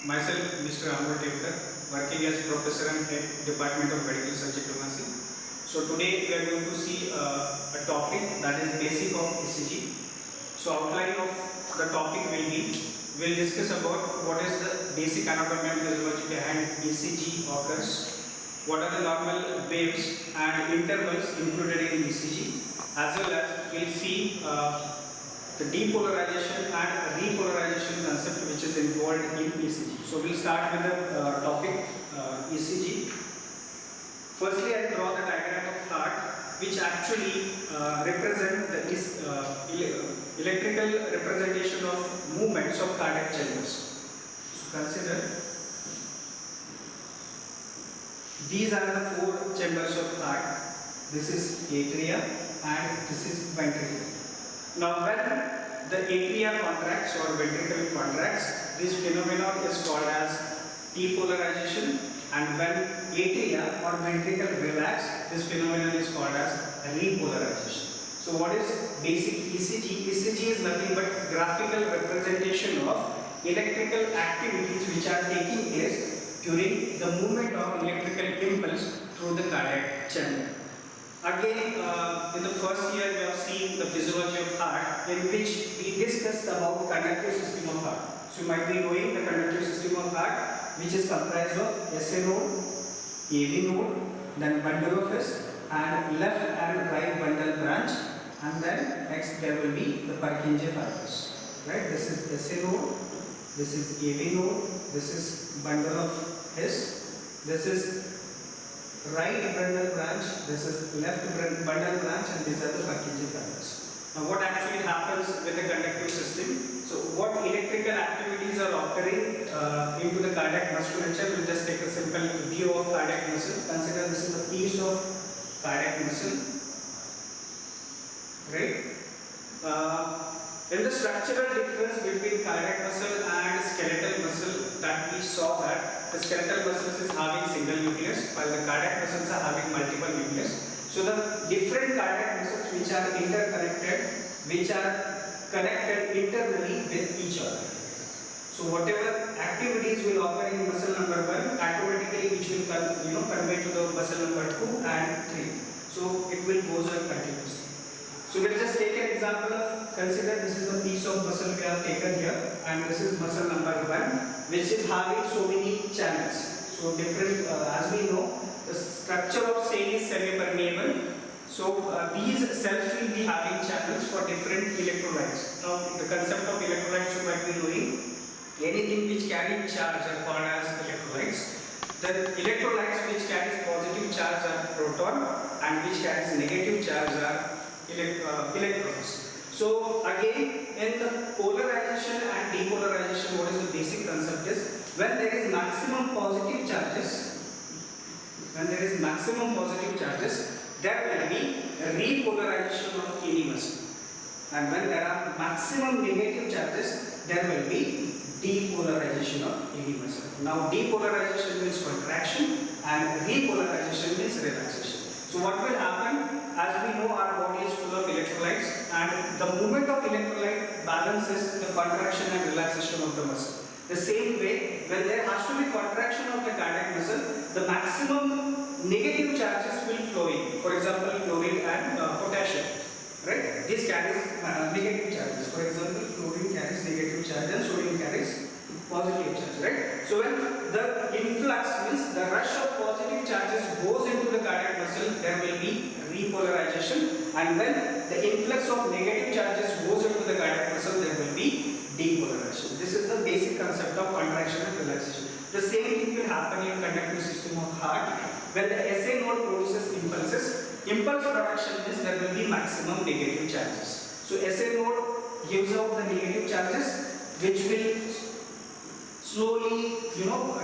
Myself, Mr. Amol Tevkar, working as Professor and Head Department of Medical Surgical Nursing. So today we are going to see a topic that is basic of ECG. So outline of the topic will be, we'll discuss about what is the basic anatomy and physiology behind ECG occurs, what are the normal waves and intervals included in ECG, as well as we'll see the depolarization and repolarization concept which is involved in ECG. So we'll start with the topic ECG. Firstly, I draw the diagram of heart, which actually represent the electrical representation of movements of cardiac chambers. So consider these are the four chambers of heart. This is atria and this is ventricle. Now when the atria contracts or ventricle contracts, this phenomenon is called as depolarization, and when atria or ventricle relax, this phenomenon is called as repolarization. So what is basic ECG? ECG is nothing but graphical representation of electrical activities which are taking place during the movement of electrical impulse through the cardiac chamber. Again, in the first year we have seen the physiology of heart, in which we discussed about conductive system of heart. So you might be knowing the conductive system of heart, which is comprised of SA node, AV node, then bundle of His, and left and right bundle branch, and then next there will be the Purkinje fibers. Right? This is SA node, this is AV node, this is bundle of His, this is right bundle branch, this is left bundle branch, and these are the Purkinje fibers. Now what actually happens with the conductive system? So what electrical activities are occurring into the cardiac musculature? We'll just take a simple view of cardiac muscle. Consider this is a piece of cardiac muscle, right? In the structural difference between cardiac muscle and skeletal muscle, that we saw that the skeletal muscles is having single nucleus while the cardiac muscles are having multiple nucleus. So the different cardiac muscles which are interconnected, which are connected internally with each other. So whatever activities will occur in muscle number 1, automatically which will convey to the muscle number 2 and 3. So it will goes on continuously. So we'll just take an example of, consider this is a piece of muscle we have taken here, and this is muscle number 1, which is having so many channels. So different, as we know, the structure of cell is semi-permeable. So these cells will be having channels for different electrolytes. Now the concept of electrolytes you might be knowing, anything which carries charge are called as electrolytes. The electrolytes which carries positive charge are proton, and which carries negative charge are electrons. So again, in the polarization and depolarization, what is the basic concept is, when there is maximum positive charges, there will be a repolarization of any muscle, and when there are maximum negative charges, there will be depolarization of any muscle. Now depolarization means contraction and repolarization means relaxation. So what will happen? As we know, our body is full of electrolytes, and the movement of electrolyte balances the contraction and relaxation of the muscle. The same way, when there has to be contraction of the cardiac muscle, the maximum negative charges will flow in. For example, chlorine and potassium. Right? This carries negative charges. For example, chlorine carries negative charge and sodium carries positive charge. Right? So when the influx means the rush of positive charges goes into the cardiac muscle, there will be repolarization, and when the influx of negative charges goes into the cardiac muscle, there will be depolarization. This is the basic concept of contraction and relaxation. The same thing will happen in conductive system of heart. When the SA node produces impulses, impulse production means there will be maximum negative charges. So SA node gives out the negative charges, which will slowly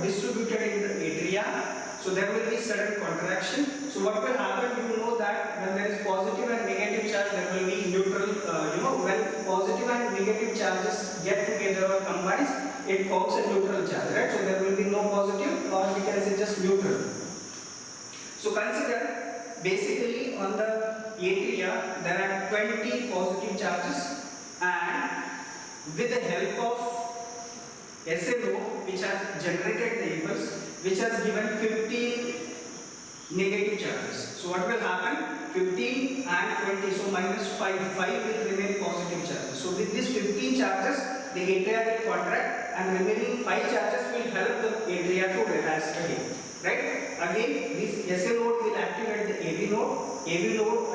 distributed in the atria. So there will be sudden contraction. So what will happen, you know that when there is positive and negative charge, there will be neutral, when positive and negative charges get together or combines, it forms a neutral charge, right? So there will be no positive, or we can say just neutral. So consider, basically on the atria, there are 20 positive charges, and with the help of SA node which has generated the impulse, which has given 15 negative charges. So what will happen? 15 and 20, so minus 5 will remain positive charges. So with these 15 charges, the atria will contract and remaining 5 charges will help the atria to relax again. Right? Again, this SA node will activate the AV node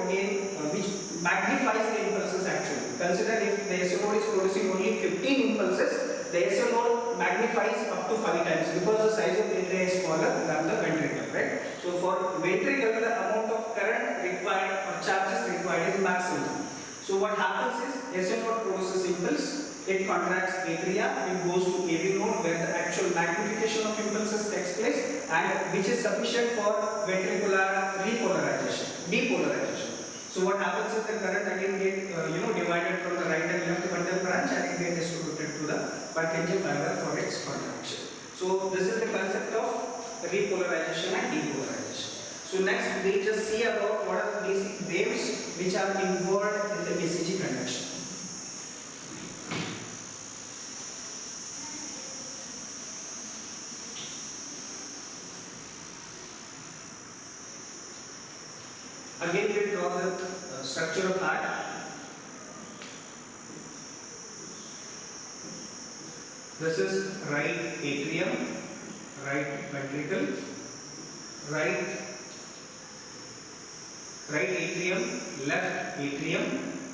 again, which magnifies the impulses actually. Consider if the SA node is producing only 15 impulses, the SA node magnifies up to 5 times because the size of the atria is smaller than the ventricle, right? So for ventricle, the amount of current required or charges required is maximum. So what happens is SA node produces impulse. It contracts atria, it goes to AV node where the actual magnification of impulses takes place and which is sufficient for ventricular depolarization. So what happens is the current again get divided from the right and left bundle branch and it gets distributed to the Purkinje fiber for its contraction. So this is the concept of repolarization and depolarization. So next we'll just see about what are the basic waves which are involved in the ECG conduction. Again, we draw the structure of heart. This is right atrium, right ventricle, right atrium, left atrium,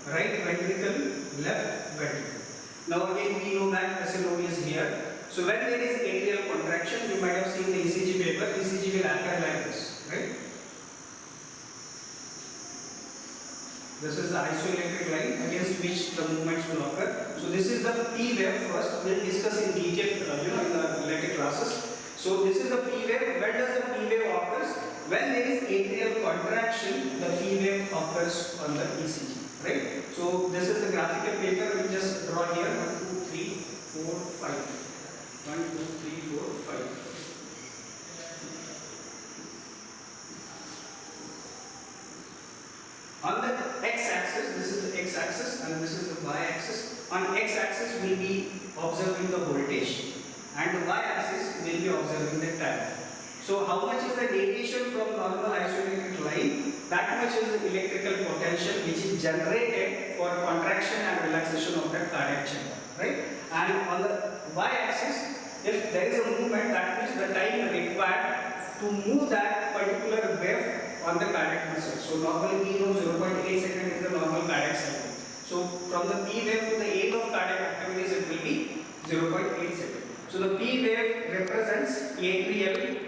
right ventricle, left ventricle. Now again, we know that SA node is here. So when there is atrial contraction, you might have seen the ECG paper. ECG will appear like this, right? This is the isoelectric line against which the movements will occur. So this is the P wave first. We'll discuss in detail, in the later classes. So this is the P wave. When does the P wave occurs? When there is atrial contraction, the P wave occurs on the ECG, right? So this is the graphical paper. We just draw here 1, 2, 3, 4, 5. 1, 2, 3, 4, 5. On the x-axis, this is the x-axis and this is the y-axis. On x-axis, we will be observing the voltage and the y-axis will be observing the time. So how much is the deviation from normal isoelectric line? That much is the electrical potential which is generated for contraction and relaxation of the cardiac chamber, right? And on the y-axis, if there is a movement, that means the time required to move that particular wave on the cardiac muscle. So normally we know 0.8 second is the normal cardiac cycle. So from the P wave to the end of cardiac activities it will be 0.8 second. So the P wave represents atrial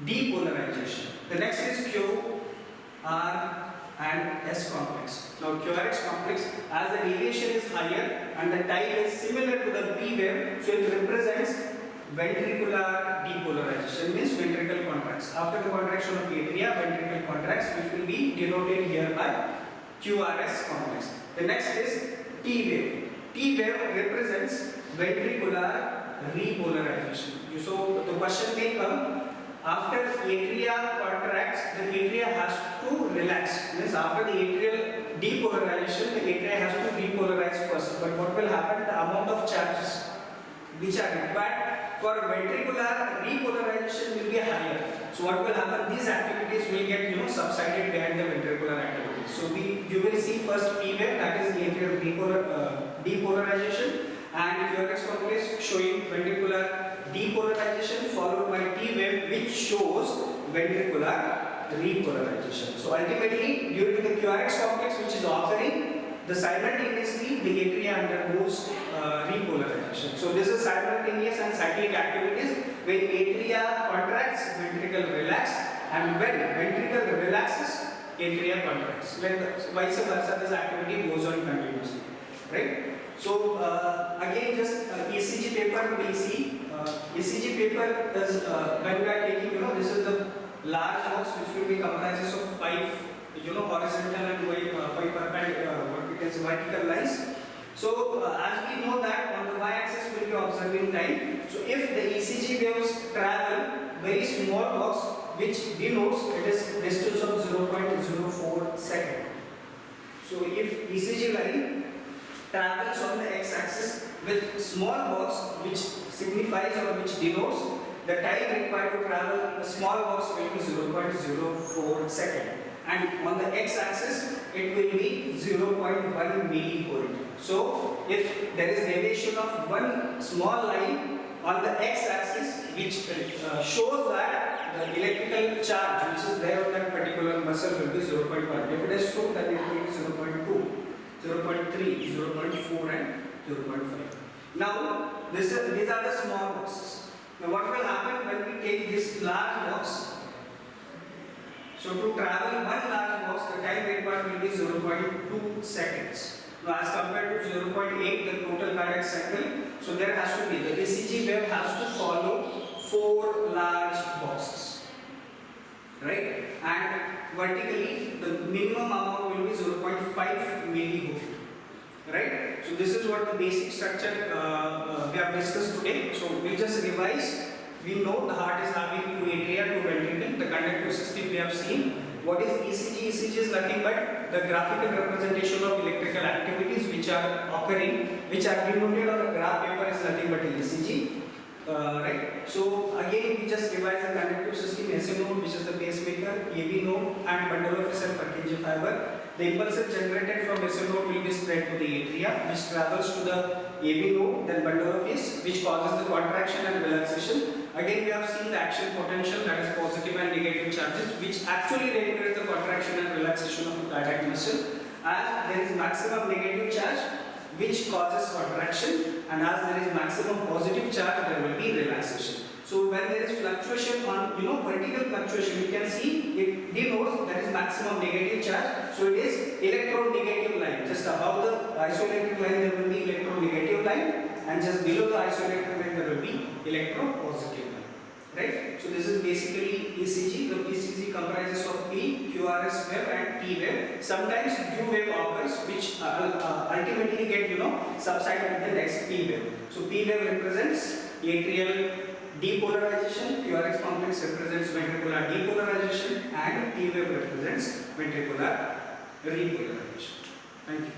depolarization. The next is Q, R and S complex. Now QRS complex, as the deviation is higher and the time is similar to the P wave, so it represents ventricular depolarization, means ventricle contracts. After the contraction of atria, ventricle contracts, which will be denoted here by QRS complex. The next is T wave. T wave represents ventricular repolarization. So the question may come, after atria contracts, the atria has to relax. Means after the atrial depolarization, the atria has to repolarize first. But what will happen? The amount of charges which are required for ventricular repolarization will be higher. So what will happen? These activities will get subsided behind the ventricular activities. So you will see first P wave, that is the atrial depolarization, and QRS complex showing ventricular depolarization followed by T wave which shows ventricular repolarization. So ultimately, due to the QRS complex which is occurring, the simultaneously the atria undergoes repolarization. So this is simultaneous and cyclic activities. When atria contracts, ventricle relax, and when ventricle relaxes, atria contracts. When vice versa, this activity goes on continuously, right? So again, just ECG paper we see. ECG paper is when we are taking, this is the large box which will be comprises of 5 horizontal and 5 vertical lines. So as we know that on the y-axis we will be observing time. So if the ECG waves travel very small box which denotes it is distance of 0.04 second. So if ECG line travels on the x-axis with small box which signifies or which denotes the time required to travel a small box will be 0.04 second, and on the x-axis it will be 0.1 millivolt. So if there is deviation of one small line on the x-axis which shows that the electrical charge which is there on that particular muscle will be 0.1. If it is 2, then it will be 0.2, 0.3, 0.4 and 0.5. Now these are the small boxes. Now what will happen when we take this large box? So to travel one large box, the time required will be 0.2 seconds. Now as compared to 0.8, the total cardiac cycle, so there has to be, the ECG wave has to follow 4 large boxes, right? And vertically, the minimum amount will be 0.5 millivolt, right? So this is what the basic structure we have discussed today. So we just revise. We know the heart is having 2 atria, 2 ventricle. The conductive system we have seen. What is ECG? ECG is nothing but the graphical representation of electrical activities which are occurring, which are denoted on the graph paper is nothing but ECG. Right? So again we just revise the conductive system, SA node which is the pacemaker, AV node and bundle of SL Purkinje fiber. The impulses generated from SA node will be spread to the atria, which travels to the AV node, then bundle of S, which causes the contraction and relaxation. Again we have seen the action potential, that is positive and negative charges, which actually regulates the contraction and relaxation of the cardiac muscle. As there is maximum negative charge which causes contraction, and as there is maximum positive charge there will be relaxation. So when there is fluctuation on vertical fluctuation, you can see it denotes there is maximum negative charge. So it is electronegative line. Just above the isoelectric line there will be electronegative line, and just below the isoelectric line there will be electropositive line. Right? So this is basically ECG. The ECG comprises of P, QRS wave and T wave. Sometimes Q wave occurs, which ultimately get subsided with the next P wave. So P wave represents atrial depolarization, QRS complex represents ventricular depolarization, and T wave represents ventricular repolarization. Thank you.